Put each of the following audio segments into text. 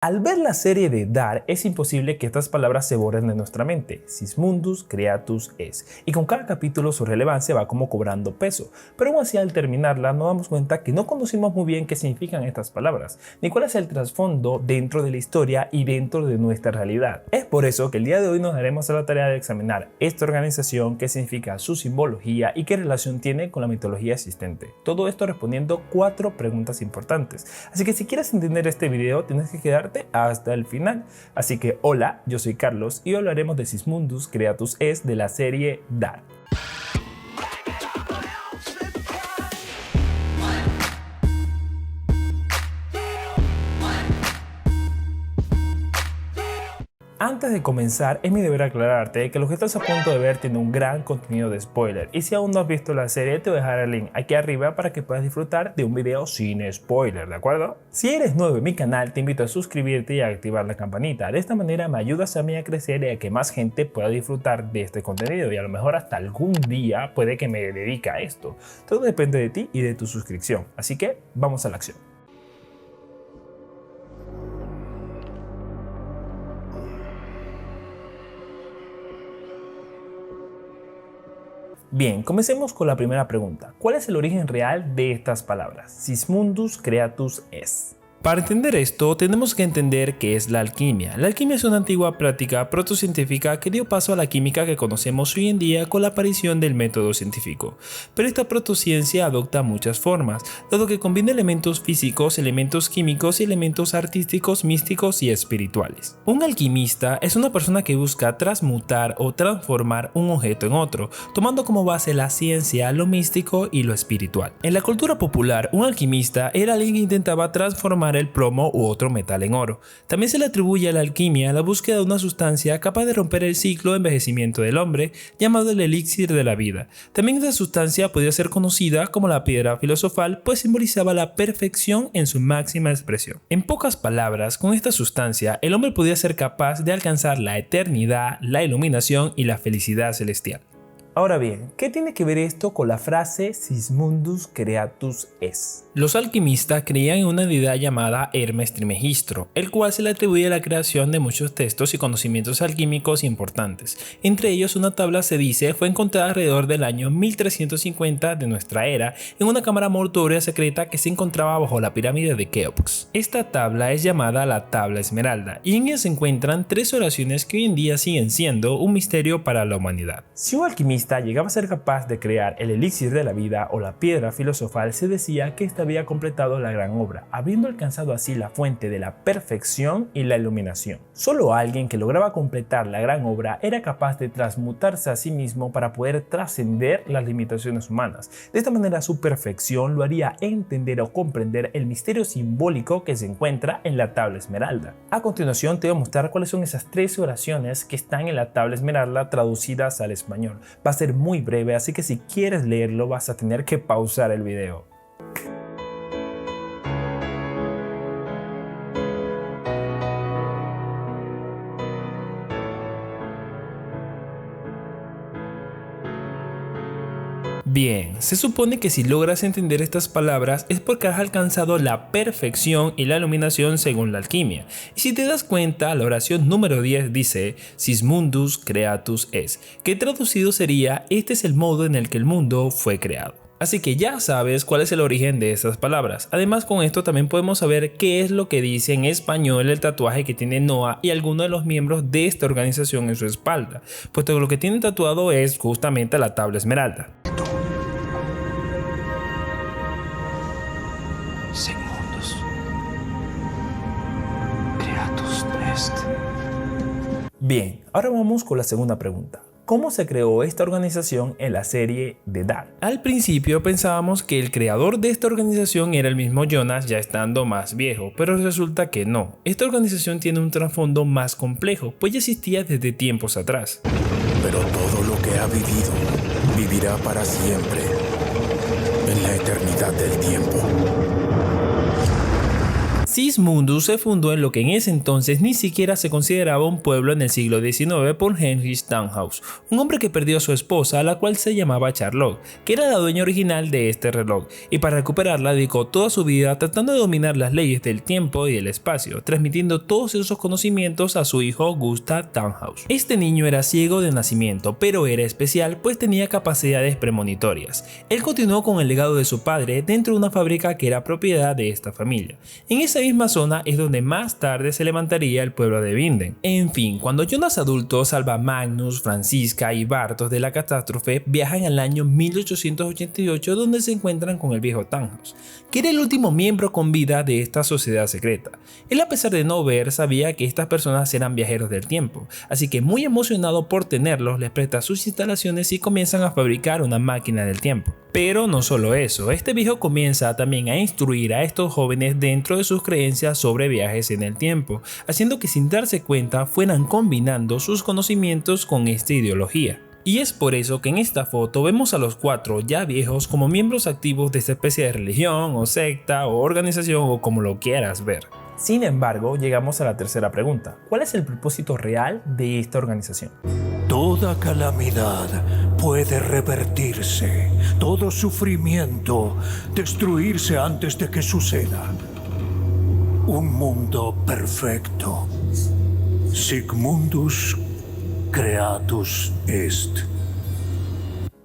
Al ver la serie de Dark, es imposible que estas palabras se borren de nuestra mente. Sismundus creatus es. Y con cada capítulo su relevancia va como cobrando peso. Pero aún así al terminarla nos damos cuenta que no conocimos muy bien qué significan estas palabras, ni cuál es el trasfondo dentro de la historia y dentro de nuestra realidad. Es por eso que el día de hoy nos daremos a la tarea de examinar esta organización, qué significa su simbología y qué relación tiene con la mitología existente. Todo esto respondiendo 4 preguntas importantes. Así que si quieres entender este video tienes que quedarte hasta el final. Así que hola, yo soy Carlos y hablaremos de Sismundus creatus es de la serie Dark. Antes de comenzar, es mi deber aclararte que lo que estás a punto de ver tiene un gran contenido de spoiler, y si aún no has visto la serie te voy a dejar el link aquí arriba para que puedas disfrutar de un video sin spoiler, ¿de acuerdo? Si eres nuevo en mi canal te invito a suscribirte y a activar la campanita, de esta manera me ayudas a mí a crecer y a que más gente pueda disfrutar de este contenido y a lo mejor hasta algún día puede que me dedique a esto. Todo depende de ti y de tu suscripción, así que vamos a la acción. Bien, comencemos con la primera pregunta. ¿Cuál es el origen real de estas palabras? Sismundus creatus es. Para entender esto, tenemos que entender qué es la alquimia. La alquimia es una antigua práctica protocientífica que dio paso a la química que conocemos hoy en día con la aparición del método científico. Pero esta protociencia adopta muchas formas, dado que combina elementos físicos, elementos químicos y elementos artísticos, místicos y espirituales. Un alquimista es una persona que busca transmutar o transformar un objeto en otro, tomando como base la ciencia, lo místico y lo espiritual. En la cultura popular, un alquimista era alguien que intentaba transformar el plomo u otro metal en oro. También se le atribuye a la alquimia la búsqueda de una sustancia capaz de romper el ciclo de envejecimiento del hombre, llamado el elixir de la vida. También esta sustancia podía ser conocida como la piedra filosofal, pues simbolizaba la perfección en su máxima expresión. En pocas palabras, con esta sustancia el hombre podía ser capaz de alcanzar la eternidad, la iluminación y la felicidad celestial. Ahora bien, ¿qué tiene que ver esto con la frase Sismundus creatus es? Los alquimistas creían en una deidad llamada Hermes Trismegistro, el cual se le atribuye la creación de muchos textos y conocimientos alquímicos importantes. Entre ellos, una tabla, se dice, fue encontrada alrededor del año 1350 de nuestra era en una cámara mortuoria secreta que se encontraba bajo la pirámide de Keops. Esta tabla es llamada la Tabla Esmeralda y en ella se encuentran 3 oraciones que hoy en día siguen siendo un misterio para la humanidad. Si un alquimista llegaba a ser capaz de crear el elixir de la vida o la piedra filosofal, se decía que éste había completado la gran obra, habiendo alcanzado así la fuente de la perfección y la iluminación. Solo alguien que lograba completar la gran obra era capaz de transmutarse a sí mismo para poder trascender las limitaciones humanas. De esta manera su perfección lo haría entender o comprender el misterio simbólico que se encuentra en la Tabla Esmeralda. A continuación te voy a mostrar cuáles son esas 13 oraciones que están en la Tabla Esmeralda traducidas al español. Va a ser muy breve, así que si quieres leerlo vas a tener que pausar el video. Bien, se supone que si logras entender estas palabras es porque has alcanzado la perfección y la iluminación según la alquimia. Y si te das cuenta, la oración número 10 dice Sismundus creatus es, que traducido sería este es el modo en el que el mundo fue creado. Así que ya sabes cuál es el origen de estas palabras. Además, con esto también podemos saber qué es lo que dice en español el tatuaje que tiene Noah y algunos de los miembros de esta organización en su espalda, puesto que lo que tienen tatuado es justamente la Tabla Esmeralda. Sismundus creatus est. Bien, ahora vamos con la segunda pregunta. ¿Cómo se creó esta organización en la serie de Dark? Al principio pensábamos que el creador de esta organización era el mismo Jonas ya estando más viejo, pero resulta que no. Esta organización tiene un trasfondo más complejo, pues ya existía desde tiempos atrás. Pero todo lo que ha vivido, vivirá para siempre, en la eternidad del tiempo. Sismundus se fundó en lo que en ese entonces ni siquiera se consideraba un pueblo en el siglo XIX por Heinrich Tannhaus, un hombre que perdió a su esposa, la cual se llamaba Charlotte, que era la dueña original de este reloj, y para recuperarla dedicó toda su vida tratando de dominar las leyes del tiempo y del espacio, transmitiendo todos esos conocimientos a su hijo Gustav Tannhaus. Este niño era ciego de nacimiento, pero era especial pues tenía capacidades premonitorias. Él continuó con el legado de su padre dentro de una fábrica que era propiedad de esta familia. En esa misma zona es donde más tarde se levantaría el pueblo de Vinden. En fin, cuando Jonas adulto salva a Magnus, Francisca y Bartos de la catástrofe, viajan al año 1888 donde se encuentran con el viejo Tannhaus, que era el último miembro con vida de esta sociedad secreta. Él, a pesar de no ver, sabía que estas personas eran viajeros del tiempo, así que muy emocionado por tenerlos les presta sus instalaciones y comienzan a fabricar una máquina del tiempo. Pero no solo eso, este viejo comienza también a instruir a estos jóvenes dentro de sus creencias sobre viajes en el tiempo, haciendo que sin darse cuenta fueran combinando sus conocimientos con esta ideología. Y es por eso que en esta foto vemos a los 4 ya viejos como miembros activos de esta especie de religión o secta o organización o como lo quieras ver. Sin embargo, llegamos a la tercera pregunta. ¿Cuál es el propósito real de esta organización? Toda calamidad puede revertirse, todo sufrimiento destruirse antes de que suceda. Un mundo perfecto. Sigmundus Creatus Est.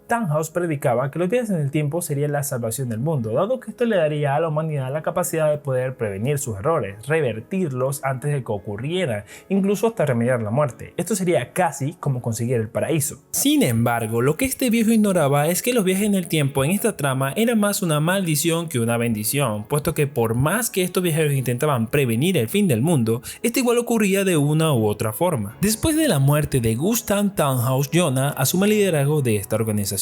Tannhaus predicaba que los viajes en el tiempo serían la salvación del mundo, dado que esto le daría a la humanidad la capacidad de poder prevenir sus errores, revertirlos antes de que ocurrieran, incluso hasta remediar la muerte. Esto sería casi como conseguir el paraíso. Sin embargo, lo que este viejo ignoraba es que los viajes en el tiempo en esta trama eran más una maldición que una bendición, puesto que por más que estos viajeros intentaban prevenir el fin del mundo, esto igual ocurría de una u otra forma. Después de la muerte de Gustav Tannhaus, Jonas asume el liderazgo de esta organización,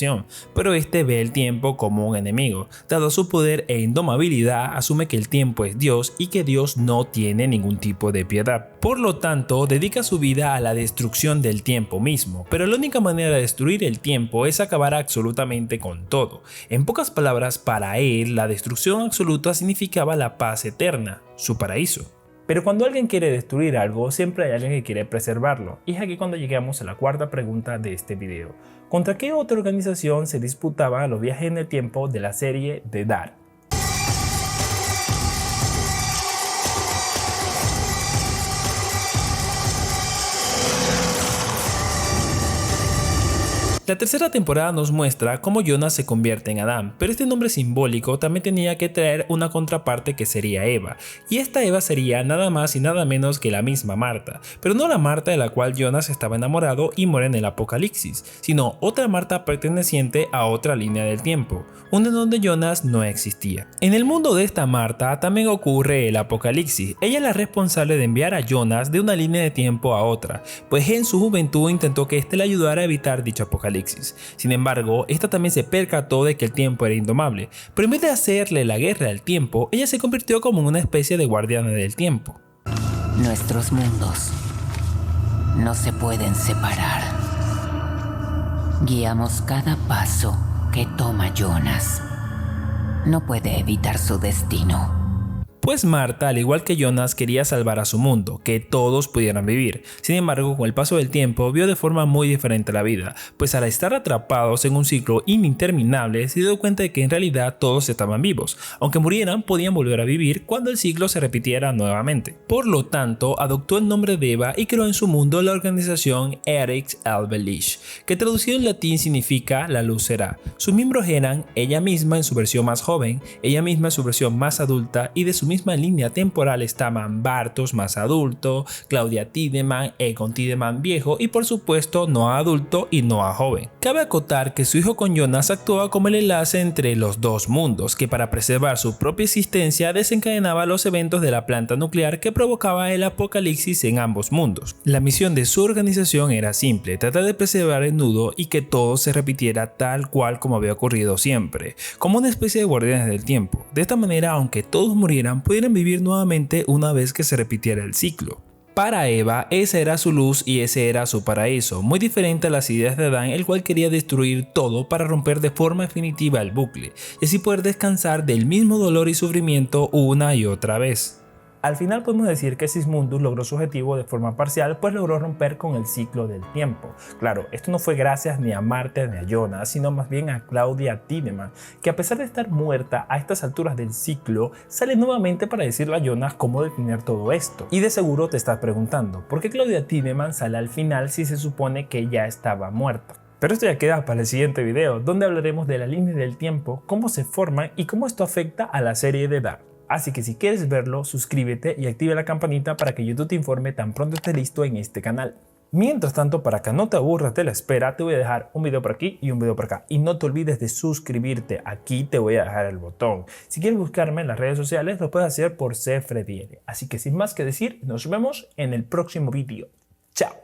pero este ve el tiempo como un enemigo. Dado su poder e indomabilidad, asume que el tiempo es Dios y que Dios no tiene ningún tipo de piedad. Por lo tanto, dedica su vida a la destrucción del tiempo mismo, pero la única manera de destruir el tiempo es acabar absolutamente con todo. En pocas palabras, para él, la destrucción absoluta significaba la paz eterna, su paraíso. Pero cuando alguien quiere destruir algo, siempre hay alguien que quiere preservarlo. Y es aquí cuando llegamos a la cuarta pregunta de este video. ¿Contra qué otra organización se disputaban los viajes en el tiempo de la serie de Dark? La tercera temporada nos muestra cómo Jonas se convierte en Adán, pero este nombre simbólico también tenía que traer una contraparte que sería Eva, y esta Eva sería nada más y nada menos que la misma Marta, pero no la Marta de la cual Jonas estaba enamorado y muere en el Apocalipsis, sino otra Marta perteneciente a otra línea del tiempo, una en donde Jonas no existía. En el mundo de esta Marta también ocurre el Apocalipsis. Ella es la responsable de enviar a Jonas de una línea de tiempo a otra, pues en su juventud intentó que éste le ayudara a evitar dicho apocalipsis. Sin embargo, esta también se percató de que el tiempo era indomable, pero en vez de hacerle la guerra al tiempo, ella se convirtió como en una especie de guardiana del tiempo. Nuestros mundos no se pueden separar. Guiamos cada paso que toma Jonas. No puede evitar su destino. Pues Marta, al igual que Jonas, quería salvar a su mundo, que todos pudieran vivir. Sin embargo, con el paso del tiempo, vio de forma muy diferente la vida, pues al estar atrapados en un ciclo interminable, se dio cuenta de que en realidad todos estaban vivos. Aunque murieran, podían volver a vivir cuando el ciclo se repitiera nuevamente. Por lo tanto, adoptó el nombre de Eva y creó en su mundo la organización Erix Elbe-Licht, que traducido en latín significa la luz será. Sus miembros eran ella misma en su versión más joven, ella misma en su versión más adulta, y de su misma línea temporal estaban Bartos más adulto, Claudia Tiedemann, Egon Tiedemann viejo y por supuesto Noah adulto y Noah joven. Cabe acotar que su hijo con Jonas actuaba como el enlace entre los dos mundos, que para preservar su propia existencia desencadenaba los eventos de la planta nuclear que provocaba el apocalipsis en ambos mundos. La misión de su organización era simple, tratar de preservar el nudo y que todo se repitiera tal cual como había ocurrido siempre, como una especie de guardianes del tiempo. De esta manera, aunque todos murieran, pudieran vivir nuevamente una vez que se repitiera el ciclo. Para Eva, esa era su luz y ese era su paraíso, muy diferente a las ideas de Adán, el cual quería destruir todo para romper de forma definitiva el bucle, y así poder descansar del mismo dolor y sufrimiento una y otra vez. Al final podemos decir que Sismundus logró su objetivo de forma parcial, pues logró romper con el ciclo del tiempo. Claro, esto no fue gracias ni a Marte ni a Jonas, sino más bien a Claudia Tiedemann, que a pesar de estar muerta a estas alturas del ciclo, sale nuevamente para decirle a Jonas cómo detener todo esto. Y de seguro te estás preguntando, ¿por qué Claudia Tiedemann sale al final si se supone que ya estaba muerta? Pero esto ya queda para el siguiente video, donde hablaremos de la línea del tiempo, cómo se forman y cómo esto afecta a la serie de Dark. Así que si quieres verlo, suscríbete y activa la campanita para que YouTube te informe tan pronto esté listo en este canal. Mientras tanto, para que no te aburras de la espera, te voy a dejar un video por aquí y un video por acá. Y no te olvides de suscribirte, aquí te voy a dejar el botón. Si quieres buscarme en las redes sociales, lo puedes hacer por CFrediere. Así que sin más que decir, nos vemos en el próximo video. ¡Chao!